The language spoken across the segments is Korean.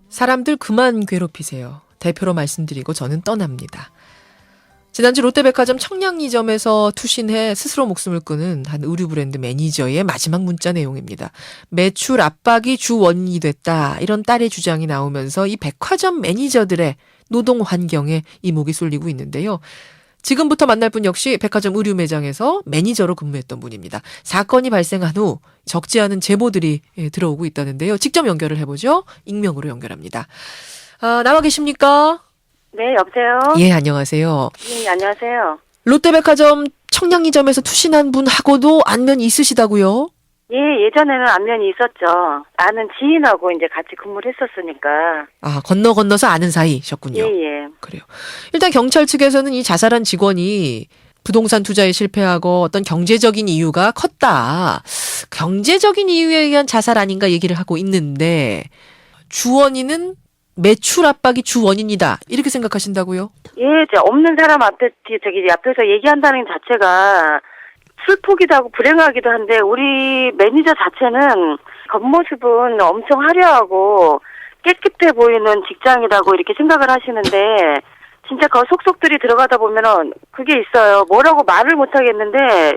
사람들 그만 괴롭히세요. 대표로 말씀드리고 저는 떠납니다. 지난주 롯데백화점 청량리점에서 투신해 스스로 목숨을 끊은 한 의류 브랜드 매니저의 마지막 문자 내용입니다. 매출 압박이 주 원인이 됐다. 이런 딸의 주장이 나오면서 이 백화점 매니저들의 노동 환경에 이목이 쏠리고 있는데요. 지금부터 만날 분 역시 백화점 의류 매장에서 매니저로 근무했던 분입니다. 사건이 발생한 후 적지 않은 제보들이 들어오고 있다는데요. 직접 연결을 해보죠. 익명으로 연결합니다. 나와 계십니까? 네, 여보세요? 예, 안녕하세요. 네, 안녕하세요. 롯데백화점 청량리점에서 투신한 분하고도 안면이 있으시다고요? 예, 예전에는 안면이 있었죠. 아는 지인하고 이제 같이 근무를 했었으니까. 건너서 아는 사이셨군요. 예, 예. 그래요. 일단 경찰 측에서는 이 자살한 직원이 부동산 투자에 실패하고 어떤 경제적인 이유가 컸다. 경제적인 이유에 의한 자살 아닌가 얘기를 하고 있는데 주원인은 매출 압박이 주 원인이다. 이렇게 생각하신다고요? 예, 이제 없는 사람 앞에서 얘기한다는 자체가 슬프기도 하고 불행하기도 한데 우리 매니저 자체는 겉모습은 엄청 화려하고 깨끗해 보이는 직장이라고 이렇게 생각을 하시는데 진짜 그 속속들이 들어가다 보면은 그게 있어요. 뭐라고 말을 못 하겠는데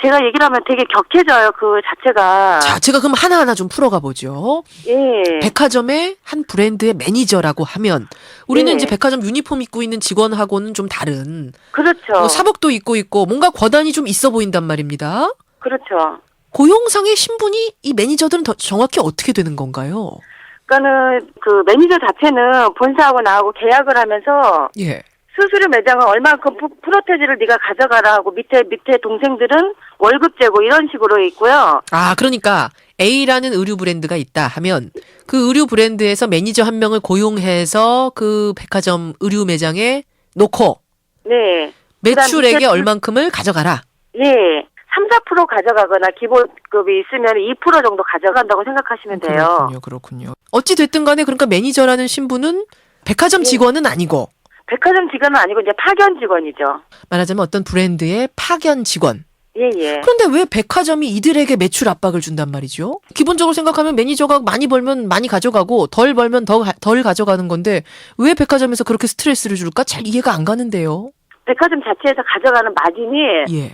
제가 얘기를 하면 되게 격해져요. 그 자체가. 자, 제가 그럼 하나하나 좀 풀어가 보죠. 예. 백화점의 한 브랜드의 매니저라고 하면 우리는 예. 이제 백화점 유니폼 입고 있는 직원하고는 좀 다른 그렇죠. 사복도 입고 있고 뭔가 권한이 좀 있어 보인단 말입니다. 그렇죠. 고용상의 신분이 이 매니저들은 더 정확히 어떻게 되는 건가요? 그러니까는 그 매니저 자체는 본사하고 나하고 계약을 하면서 예. 수수료 매장은 얼마큼 프로테지를 네가 가져가라 하고 밑에 동생들은 월급 제고 이런 식으로 있고요. 그러니까 A라는 의류 브랜드가 있다 하면 그 의류 브랜드에서 매니저 한 명을 고용해서 그 백화점 의류 매장에 놓고 네. 매출액의 얼만큼을 가져가라. 예. 3, 4% 가져가거나 기본급이 있으면 2% 정도 가져간다고 생각하시면 돼요. 그렇군요. 어찌 됐든 간에 그러니까 매니저라는 신분은 백화점 직원은 아니고 백화점 직원은 아니고 이제 파견 직원이죠. 말하자면 어떤 브랜드의 파견 직원. 예, 예. 그런데 왜 백화점이 이들에게 매출 압박을 준단 말이죠? 기본적으로 생각하면 매니저가 많이 벌면 많이 가져가고 덜 벌면 덜 가져가는 건데 왜 백화점에서 그렇게 스트레스를 줄까? 잘 이해가 안 가는데요. 백화점 자체에서 가져가는 마진이 예.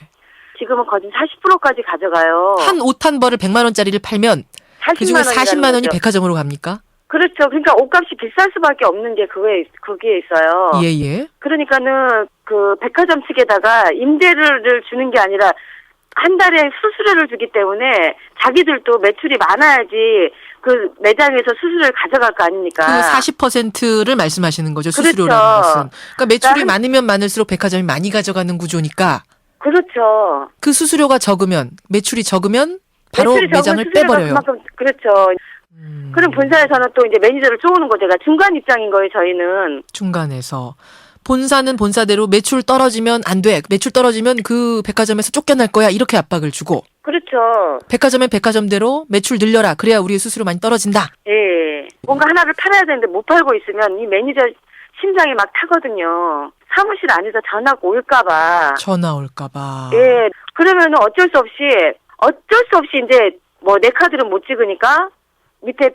지금은 거의 40%까지 가져가요. 한 옷 한 벌을 100만 원짜리를 팔면 그중에 40만 원이 백화점으로 갑니까? 그렇죠. 그러니까 옷값이 비쌀 수밖에 없는 게 그게 있어요. 예. 그러니까는 그 백화점 측에다가 임대료를 주는 게 아니라 한 달에 수수료를 주기 때문에 자기들도 매출이 많아야지 그 매장에서 수수료를 가져갈 거 아닙니까? 그 40%를 말씀하시는 거죠. 수수료라는 그렇죠. 것은. 그러니까 매출이 많으면 많을수록 백화점이 많이 가져가는 구조니까. 그렇죠. 그 수수료가 적으면 매출이 적으면 바로 매장을 빼버려요. 그만큼, 그렇죠. 그럼 본사에서는 또 이제 매니저를 쪼우는 거 제가 중간 입장인 거예요. 저희는. 중간에서. 본사는 본사대로 매출 떨어지면 안 돼. 매출 떨어지면 그 백화점에서 쫓겨날 거야. 이렇게 압박을 주고. 그렇죠. 백화점은 백화점대로 매출 늘려라. 그래야 우리의 수수료 많이 떨어진다. 예. 뭔가 하나를 팔아야 되는데 못 팔고 있으면 이 매니저 심장이 막 타거든요. 사무실 안에서 전화가 올까봐. 전화 올까봐. 예. 그러면은 어쩔 수 없이 이제 뭐 내 카드는 못 찍으니까 밑에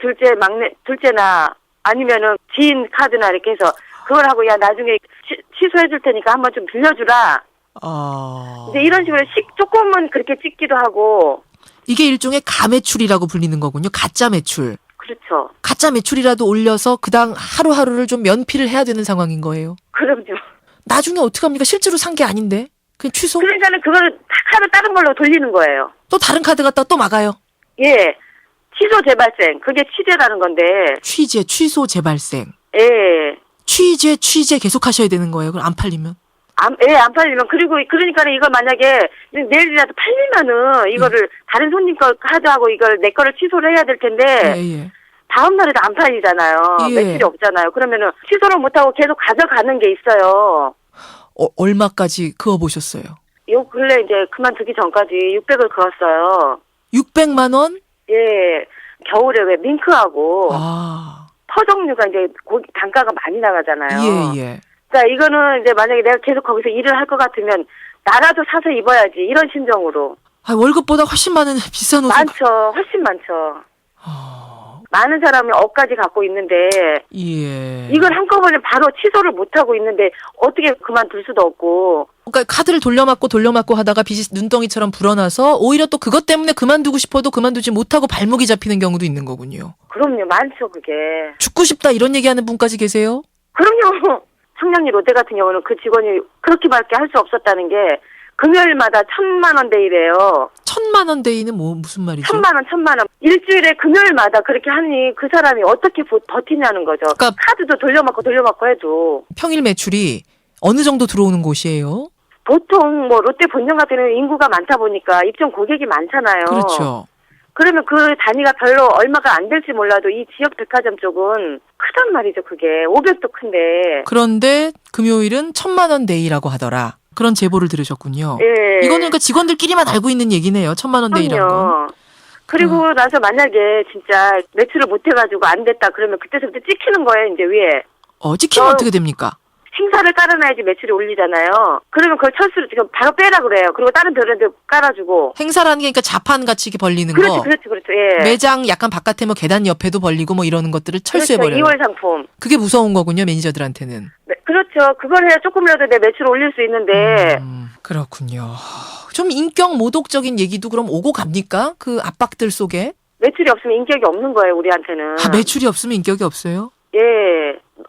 둘째나 아니면은 지인 카드나 이렇게 해서 그걸 하고 야 나중에 취소해 줄 테니까 한번 좀 빌려주라. 이제 이런 식으로 조금은 그렇게 찍기도 하고. 이게 일종의 가매출이라고 불리는 거군요. 가짜 매출. 그렇죠. 가짜 매출이라도 올려서 그당 하루하루를 좀 면피를 해야 되는 상황인 거예요. 그럼요. 나중에 어떡합니까? 실제로 산 게 아닌데. 그냥 취소? 그러니까는 그거를 카드 다른 걸로 돌리는 거예요. 또 다른 카드 갖다 또 막아요. 예. 취소 재발생. 그게 취재라는 건데. 취소 재발생. 예. 취재 계속 하셔야 되는 거예요. 그럼 안 팔리면? 안 팔리면. 그러니까는 이걸 만약에 내일이라도 팔리면은 이거를 다른 손님 거 카드하고 이걸 내 거를 취소를 해야 될 텐데. 예. 다음 날에도 안 팔리잖아요. 예. 매출이 없잖아요. 그러면은 취소를 못하고 계속 가져가는 게 있어요. 얼마까지 그어보셨어요? 요 근래 이제 그만두기 전까지 600을 그었어요. 600만 원? 예. 겨울에 왜 밍크하고 퍼 종류가 이제 단가가 많이 나가잖아요. 예. 그러니까 이거는 이제 만약에 내가 계속 거기서 일을 할 것 같으면 나라도 사서 입어야지 이런 심정으로. 월급보다 훨씬 많은 비싼 옷을. 많죠. 훨씬 많죠. 많은 사람이 억까지 갖고 있는데 예. 이걸 한꺼번에 바로 취소를 못 하고 있는데 어떻게 그만둘 수도 없고. 그러니까 카드를 돌려막고 하다가 빚이 눈덩이처럼 불어나서 오히려 또 그것 때문에 그만두고 싶어도 그만두지 못하고 발목이 잡히는 경우도 있는 거군요. 그럼요, 많죠 그게. 죽고 싶다 이런 얘기하는 분까지 계세요? 그럼요. 청량리 롯데 같은 경우는 그 직원이 그렇게밖에 할 수 없었다는 게 금요일마다 1,000만 원대이래요. 1,000만 원 대이는 뭐 무슨 말이죠? 1,000만 원. 일주일에 금요일마다 그렇게 하니 그 사람이 어떻게 버티냐는 거죠. 그러니까 카드도 돌려막고 해도. 평일 매출이 어느 정도 들어오는 곳이에요? 보통 뭐 롯데 본점 같은 경우는 인구가 많다 보니까 입점 고객이 많잖아요. 그렇죠. 그러면 그 단위가 별로 얼마가 안 될지 몰라도 이 지역 백화점 쪽은 크단 말이죠, 그게. 500도 큰데. 그런데 금요일은 1,000만 원 데이라고 하더라. 그런 제보를 들으셨군요. 예. 이거는 그러니까 직원들끼리만 알고 있는 얘기네요. 1,000만 원 데이라는 건. 그럼요. 그리고 나서 만약에 진짜 매출을 못 해가지고 안 됐다 그러면 그때서부터 찍히는 거예요, 이제 위에. 찍히면 어떻게 됩니까? 행사를 깔아놔야지 매출이 올리잖아요. 그러면 그걸 철수로 지금 바로 빼라 그래요. 그리고 다른 데를 깔아주고. 행사라는 게 그러니까 자판같이 이렇게 벌리는 그렇죠, 거. 그렇죠. 예. 매장 약간 바깥에 뭐 계단 옆에도 벌리고 뭐 이러는 것들을 철수해버려요. 그렇죠, 2월 상품. 그게 무서운 거군요, 매니저들한테는. 네, 그렇죠. 그걸 해야 조금이라도 내 매출을 올릴 수 있는데. 그렇군요. 좀 인격 모독적인 얘기도 그럼 오고 갑니까? 그 압박들 속에? 매출이 없으면 인격이 없는 거예요, 우리한테는. 매출이 없으면 인격이 없어요? 예.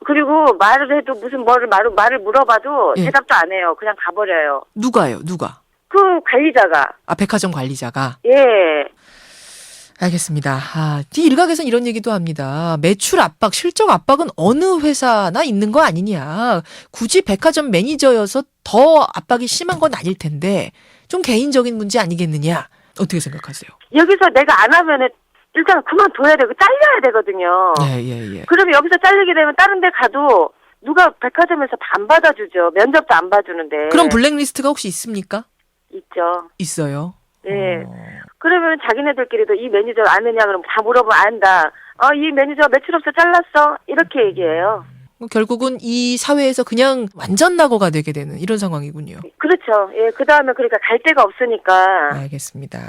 그리고 말을 해도 무슨 말을 물어봐도 예. 대답도 안 해요. 그냥 가버려요. 누가요? 누가? 그 관리자가. 백화점 관리자가? 예. 알겠습니다. 이 일각에서는 이런 얘기도 합니다. 매출 압박, 실적 압박은 어느 회사나 있는 거 아니냐. 굳이 백화점 매니저여서 더 압박이 심한 건 아닐 텐데 좀 개인적인 문제 아니겠느냐. 어떻게 생각하세요? 여기서 내가 안 하면은 일단 그만둬야 되고 잘려야 되거든요. 예. 그러면 여기서 잘리게 되면 다른 데 가도 누가 백화점에서 다 안 받아주죠. 면접도 안 봐주는데. 그럼 블랙리스트가 혹시 있습니까? 있죠. 있어요. 예. 그러면 자기네들끼리도 이 매니저 아느냐 그러면 다 물어보면 안다. 이 매니저 매출 없어 잘랐어. 이렇게 얘기해요. 결국은 이 사회에서 그냥 완전 낙오가 되게 되는 이런 상황이군요. 그렇죠. 예. 그다음에 그러니까 갈 데가 없으니까. 알겠습니다.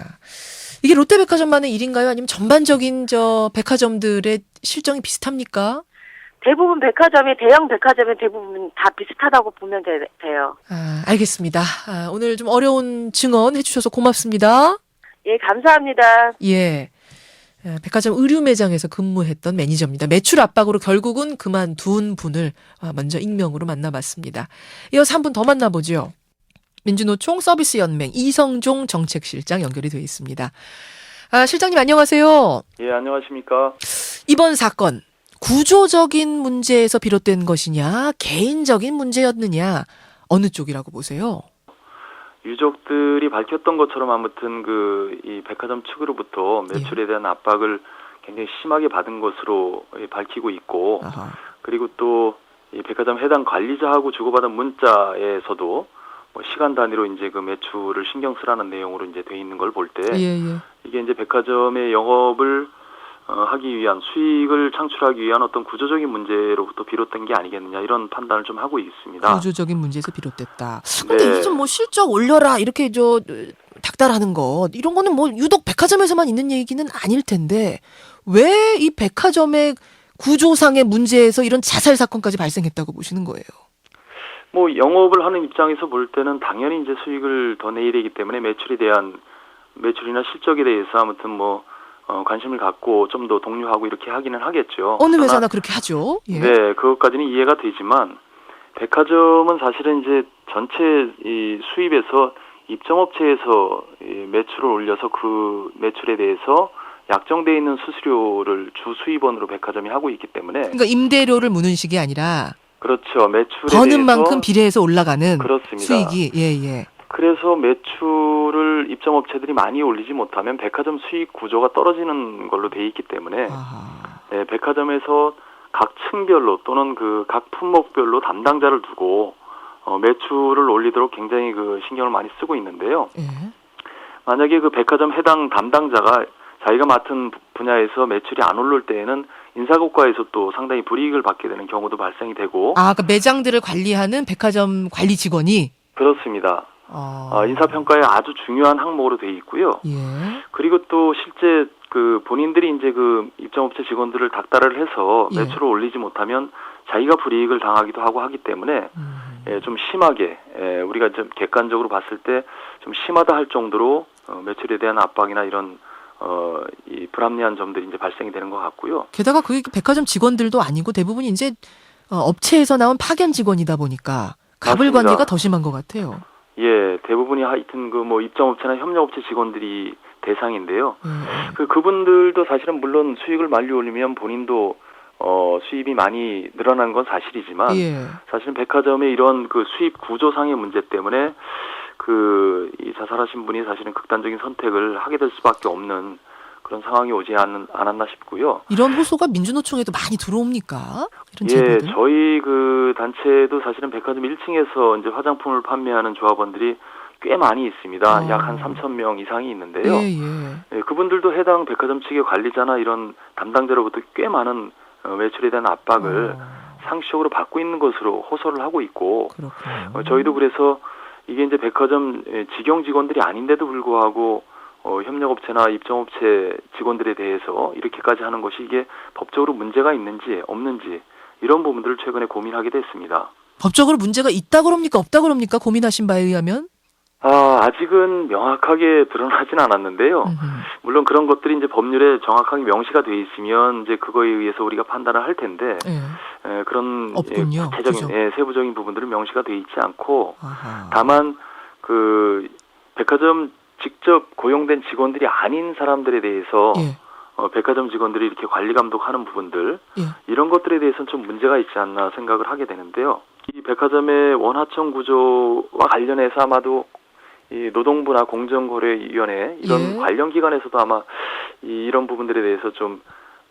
이게 롯데백화점만의 일인가요? 아니면 전반적인 백화점들의 실정이 비슷합니까? 대부분 백화점이 대형 백화점이 대부분 다 비슷하다고 보면 돼요. 알겠습니다. 오늘 좀 어려운 증언 해주셔서 고맙습니다. 예, 감사합니다. 예. 백화점 의류 매장에서 근무했던 매니저입니다. 매출 압박으로 결국은 그만둔 분을 먼저 익명으로 만나봤습니다. 이어서 한 분 더 만나보죠. 민주노총 서비스연맹 이성종 정책실장 연결이 되어 있습니다. 실장님 안녕하세요. 예, 안녕하십니까. 이번 사건 구조적인 문제에서 비롯된 것이냐 개인적인 문제였느냐 어느 쪽이라고 보세요? 유족들이 밝혔던 것처럼 아무튼 이 백화점 측으로부터 매출에 대한 압박을 굉장히 심하게 받은 것으로 밝히고 있고, 아하. 그리고 또 이 백화점 해당 관리자하고 주고받은 문자에서도 시간 단위로 이제 그 매출을 신경 쓰라는 내용으로 이제 돼 있는 걸 볼 때 예. 이게 이제 백화점의 영업을 하기 위한 수익을 창출하기 위한 어떤 구조적인 문제로부터 비롯된 게 아니겠느냐 이런 판단을 좀 하고 있습니다. 구조적인 문제에서 비롯됐다. 근데 네. 이게 좀 실적 올려라 이렇게 닥달하는 것 이런 거는 유독 백화점에서만 있는 얘기는 아닐 텐데 왜 이 백화점의 구조상의 문제에서 이런 자살 사건까지 발생했다고 보시는 거예요? 영업을 하는 입장에서 볼 때는 당연히 이제 수익을 더 내야 되기 때문에 매출이나 실적에 대해서 아무튼 관심을 갖고 좀 더 독려하고 이렇게 하기는 하겠죠. 어느 회사나 그렇게 하죠. 예. 네, 그것까지는 이해가 되지만 백화점은 사실은 이제 전체 이 수입에서 입점업체에서 매출을 올려서 그 매출에 대해서 약정돼 있는 수수료를 주 수입원으로 백화점이 하고 있기 때문에 그러니까 임대료를 무는 식이 아니라 그렇죠. 매출에 버는 대해서 만큼 비례해서 올라가는 그렇습니다. 수익이 예. 그래서 매출을 입점업체들이 많이 올리지 못하면 백화점 수익 구조가 떨어지는 걸로 돼 있기 때문에 네, 백화점에서 각 층별로 또는 각 품목별로 담당자를 두고 매출을 올리도록 굉장히 신경을 많이 쓰고 있는데요. 예. 만약에 백화점 해당 담당자가 자기가 맡은 분야에서 매출이 안 오를 때에는 인사고과에서 또 상당히 불이익을 받게 되는 경우도 발생이 되고 그러니까 매장들을 관리하는 백화점 관리 직원이 그렇습니다. 인사평가에 아주 중요한 항목으로 돼 있고요. 예. 그리고 또 실제 그 본인들이 이제 그 입점업체 직원들을 닥달을 해서 예. 매출을 올리지 못하면 자기가 불이익을 당하기도 하고 하기 때문에 좀 심하게 우리가 좀 객관적으로 봤을 때 좀 심하다 할 정도로 매출에 대한 압박이나 이런 이 불합리한 점들이 이제 발생이 되는 것 같고요. 게다가 그게 백화점 직원들도 아니고 대부분 이제 업체에서 나온 파견 직원이다 보니까 가불관계가 맞습니다. 더 심한 것 같아요. 예, 대부분이 하여튼 그 뭐 입점업체나 협력업체 직원들이 대상인데요. 그분들도 사실은 물론 수익을 많이 올리면 본인도 수입이 많이 늘어난 건 사실이지만 예. 사실은 백화점의 이런 그 수입 구조상의 문제 때문에 이 자살하신 분이 사실은 극단적인 선택을 하게 될 수밖에 없는 그런 상황이 오지 않았나 싶고요. 이런 호소가 민주노총에도 많이 들어옵니까? 이런 예, 제보들? 저희 그 단체도 사실은 백화점 1층에서 이제 화장품을 판매하는 조합원들이 꽤 많이 있습니다. 약 한 3,000명 이상이 있는데요. 예. 예, 그분들도 해당 백화점 측의 관리자나 이런 담당자로부터 꽤 많은 매출에 대한 압박을 상시적으로 받고 있는 것으로 호소를 하고 있고, 그렇군요. 저희도 그래서 이게 이제 백화점 직영 직원들이 아닌데도 불구하고 협력업체나 입점업체 직원들에 대해서 이렇게까지 하는 것이 이게 법적으로 문제가 있는지 없는지 이런 부분들을 최근에 고민하게 됐습니다. 법적으로 문제가 있다 그럽니까? 없다 그럽니까? 고민하신 바에 의하면? 아직은 명확하게 드러나진 않았는데요. 물론 그런 것들이 이제 법률에 정확하게 명시가 돼 있으면 이제 그거에 의해서 우리가 판단을 할 텐데 그런 없군요. 구체적인 세부적인 부분들은 명시가 돼 있지 않고 아하. 다만 그 백화점 직접 고용된 직원들이 아닌 사람들에 대해서 백화점 직원들이 이렇게 관리 감독하는 부분들 이런 것들에 대해서는 좀 문제가 있지 않나 생각을 하게 되는데요. 이 백화점의 원하청 구조와 관련해서 아마도 이 노동부나 공정거래위원회 이런 관련 기관에서도 아마 이런 부분들에 대해서 좀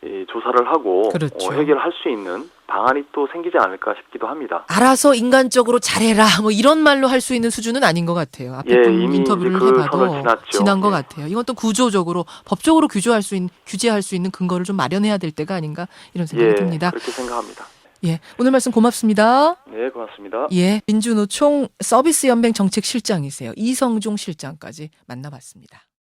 조사를 하고 그렇죠. 해결할 수 있는 방안이 또 생기지 않을까 싶기도 합니다. 알아서 인간적으로 잘해라 뭐 이런 말로 할 수 있는 수준은 아닌 것 같아요. 앞에 분 이미 인터뷰를 그 해봐도 선을 지났죠. 지난 것 같아요. 이건 또 구조적으로 법적으로 규제할 수 있는 근거를 좀 마련해야 될 때가 아닌가 이런 생각이 듭니다. 그렇게 생각합니다. 오늘 말씀 고맙습니다. 네, 고맙습니다. 민주노총 서비스연맹 정책실장이세요. 이성종 실장까지 만나봤습니다.